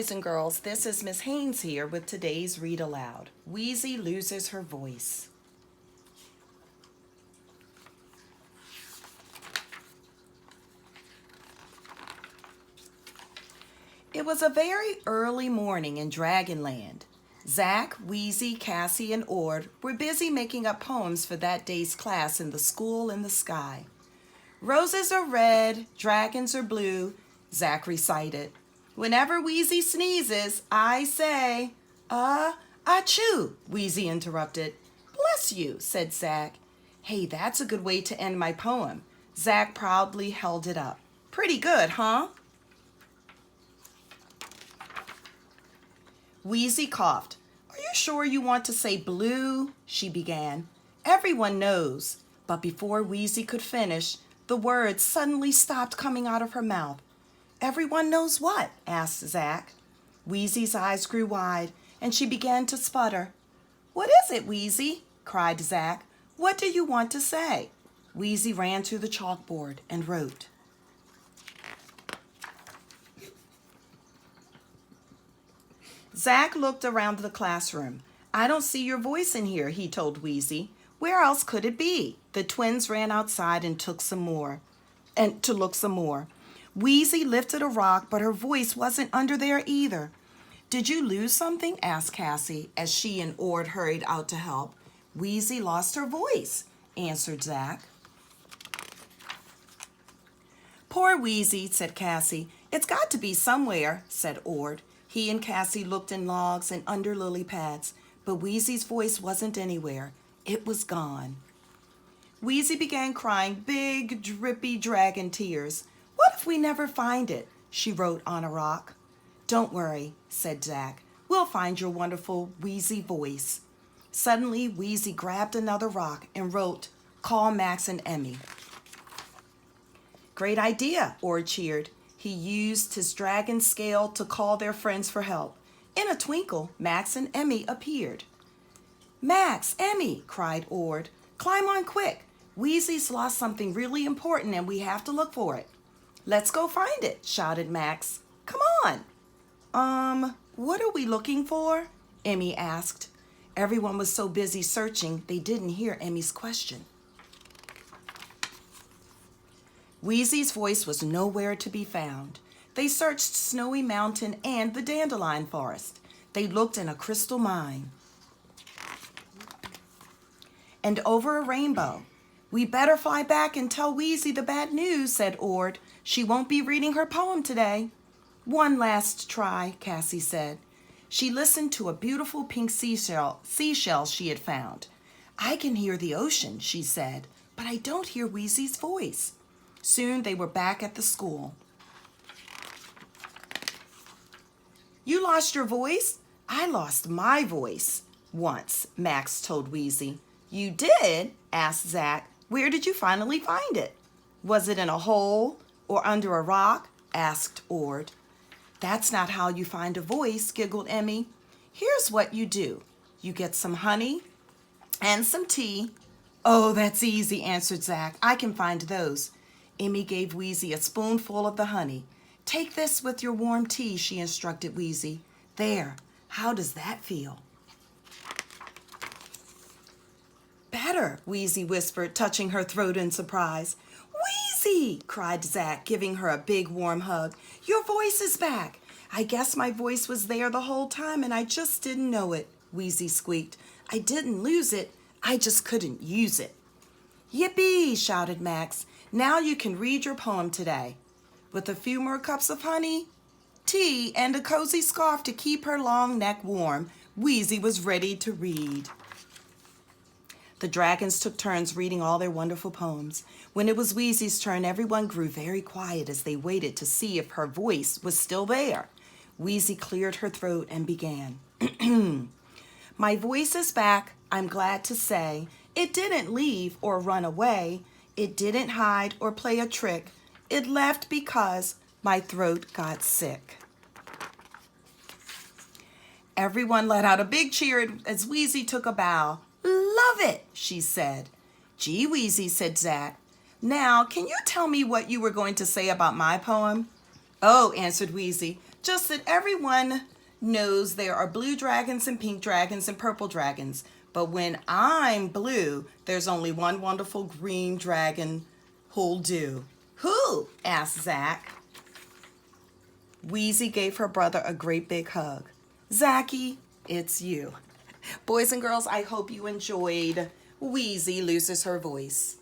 Boys and girls, this is Miss Haynes here with today's Read Aloud. Wheezie loses her voice. It was a very early morning in Dragonland. Zach, Wheezie, Cassie, and Ord were busy making up poems for that day's class in the school in the sky. Roses are red, dragons are blue, Zach recited. Whenever Wheezie sneezes, I say, achoo, Wheezie interrupted. Bless you, said Zach. Hey, that's a good way to end my poem. Zach proudly held it up. Pretty good, huh? Wheezie coughed. Are you sure you want to say blue? She began. Everyone knows. But before Wheezie could finish, the words suddenly stopped coming out of her mouth. Everyone knows what? Asked Zach. Wheezie's eyes grew wide, and she began to sputter. What is it, Wheezie? Cried Zach. What do you want to say? Wheezie ran to the chalkboard and wrote. Zach looked around the classroom. I don't see your voice in here, he told Wheezie. Where else could it be? The twins ran outside and to look some more. Wheezie lifted a rock, but her voice wasn't under there either. Did you lose something? Asked Cassie as she and Ord hurried out to help. Wheezie lost her voice, answered Zach. Poor Wheezie, said Cassie. It's got to be somewhere, said Ord. He and Cassie looked in logs and under lily pads, but Wheezie's voice wasn't anywhere. It was gone. Wheezie began crying big, drippy dragon tears. What if we never find it? She wrote on a rock. Don't worry, said Zach. We'll find your wonderful Wheezie voice. Suddenly, Wheezie grabbed another rock and wrote, Call Max and Emmy. Great idea, Ord cheered. He used his dragon scale to call their friends for help. In a twinkle, Max and Emmy appeared. Max, Emmy, cried Ord. Climb on quick. Wheezie's lost something really important and we have to look for it. Let's go find it, shouted Max. Come on. What are we looking for? Emmy asked. Everyone was so busy searching, they didn't hear Emmy's question. Wheezie's voice was nowhere to be found. They searched Snowy Mountain and the dandelion forest. They looked in a crystal mine. And over a rainbow. We better fly back and tell Wheezie the bad news, said Ord. She won't be reading her poem today. One last try, Cassie said. She listened to a beautiful pink seashell she had found. I can hear the ocean, she said, but I don't hear Wheezie's voice. Soon they were back at the school. You lost your voice? I lost my voice once, Max told Wheezie. You did? Asked Zach. Where did you finally find it? Was it in a hole or under a rock? Asked Ord. That's not how you find a voice, giggled Emmy. Here's what you do. You get some honey and some tea. Oh, that's easy, answered Zach. I can find those. Emmy gave Wheezie a spoonful of the honey. Take this with your warm tea, she instructed Wheezie. There, how does that feel? Better, Wheezie whispered, touching her throat in surprise. Wheezie, cried Zach, giving her a big warm hug. Your voice is back. I guess my voice was there the whole time and I just didn't know it, Wheezie squeaked. I didn't lose it, I just couldn't use it. Yippee, shouted Max. Now you can read your poem today. With a few more cups of honey, tea, and a cozy scarf to keep her long neck warm, Wheezie was ready to read. The dragons took turns reading all their wonderful poems. When it was Wheezie's turn, everyone grew very quiet as they waited to see if her voice was still there. Wheezie cleared her throat and began. My voice is back, I'm glad to say. It didn't leave or run away. It didn't hide or play a trick. It left because my throat got sick. Everyone let out a big cheer as Wheezie took a bow. Love it, she said. Gee, Wheezie, said Zach. Now, can you tell me what you were going to say about my poem? Oh, answered Wheezie, Just that everyone knows there are blue dragons and pink dragons and purple dragons. But when I'm blue, there's only one wonderful green dragon who'll do. Who? Asked Zach. Wheezie gave her brother a great big hug. Zachy, it's you. Boys and girls, I hope you enjoyed Wheezie Loses Her Voice.